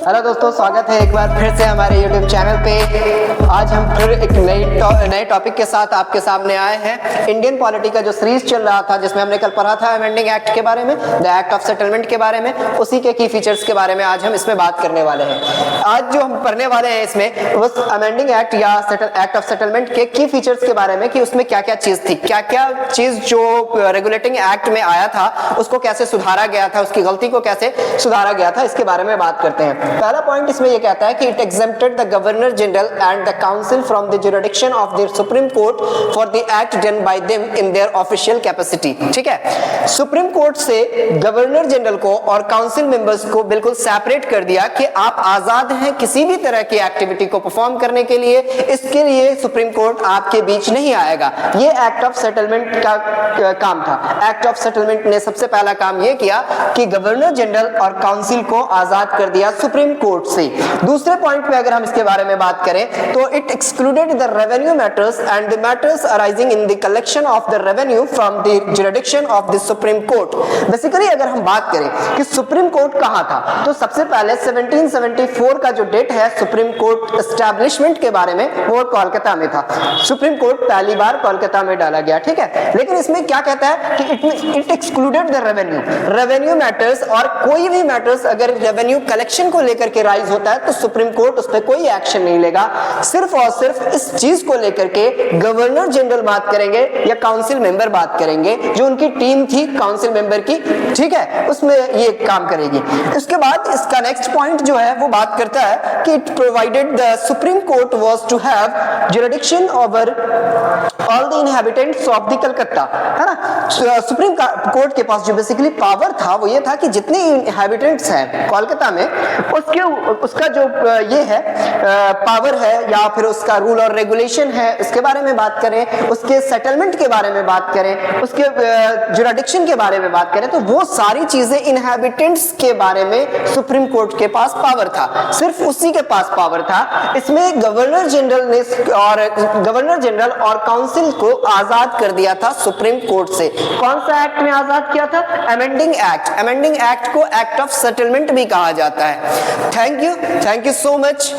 Hello दोस्तों, स्वागत है एक बार फिर से हमारे YouTube चैनल पे। आज हम फिर एक नए टॉपिक के साथ आपके सामने आए हैं। इंडियन पॉलिटी का जो सीरीज चल रहा था, जिसमें हमने कल पढ़ा था अमेंडिंग एक्ट के बारे में, द एक्ट ऑफ सेटलमेंट के बारे में, उसी के की फीचर्स के बारे में आज हम इसमें बात करने वाले हैं। आज जो हम पढ़ने वाले हैं इसमें उस अमेंडिंग एक्ट या एक्ट ऑफ सेटलमेंट के की फीचर्स के बारे में कि उसमें क्या क्या चीज थी, क्या क्या चीज जो रेगुलेटिंग एक्ट में आया था उसको कैसे सुधारा गया था, उसकी गलती को कैसे सुधारा गया था, इसके बारे में बात करते हैं। पहला पॉइंट इसमें यह कहता है कि it exempted the governor general and the council from the jurisdiction of the supreme court for the act done by them in their official capacity. ठीक है, सुप्रीम कोर्ट से गवर्नर जनरल को और काउंसिल मेंबर्स को बिल्कुल separate कर दिया कि आप आजाद हैं किसी भी तरह की एक्टिविटी को परफॉर्म करने के लिए, इसके लिए सुप्रीम कोर्ट आपके बीच नहीं आएगा। यह एक्ट ऑफ सेटलमेंट का काम था। एक्ट ऑफ सेटलमेंट ने सबसे पहला काम यह किया कि गवर्नर जनरल और काउंसिल को आजाद कर दिया सुप्रीम कोर्ट से। दूसरे पॉइंट पे अगर हम इसके बारे में बात करें तो it excluded the revenue matters and the matters arising in the collection of the revenue from the jurisdiction of the supreme court. Basically अगर हम बात करें कि सुप्रीम कोर्ट कहां था, तो सबसे पहले 1774 का जो डेट है सुप्रीम कोर्ट एस्टैब्लिशमेंट के बारे में, वो कोलकाता में था। सुप्रीम कोर्ट पहली बार कोलकाता में डाला गया। ठीक है, लेकिन इसमें क्या कहता है कि it excluded the revenue matters, और कोई भी मैटर्स अगर रेवेन्यू कलेक्शन को लेकर के राइज होता है तो सुप्रीम कोर्ट उस पर कोई एक्शन नहीं लेगा। सिर्फ और सिर्फ इस चीज को लेकर के गवर्नर जनरल बात करेंगे या काउंसिल मेंबर बात करेंगे, जो उनकी टीम थी काउंसिल मेंबर की। ठीक है, उसमें ये काम करेगी। इसके बाद इसका नेक्स्ट पॉइंट जो है वो बात करता है कि it provided the supreme court was to have jurisdiction over all the inhabitants of the Calcutta, है ना। सुप्रीम कोर्ट के पास जो बेसिकली पावर था वो ये था कि जितने इनहैबिटेंट्स हैं कोलकाता में, उसका जो ये है पावर है या फिर उसका रूल और रेगुलेशन है, इसके बारे में बात करें, उसके सेटलमेंट के बारे में बात करें, उसके जुरिडिक्शन के बारे में बात करें, तो वो सारी चीजें इनहैबिटेंट्स के बारे में सुप्रीम कोर्ट के पास पावर था। सिर्फ उसी के पास पावर था। इसमें गवर्नर जनरल और काउंसिल को आजाद कर दिया था सुप्रीम कोर्ट से। कौन सा एक्ट में आजाद किया था? Amending act. अमेंडिंग एक्ट को एक्ट ऑफ सेटलमेंट भी कहा जाता है। Thank you so much.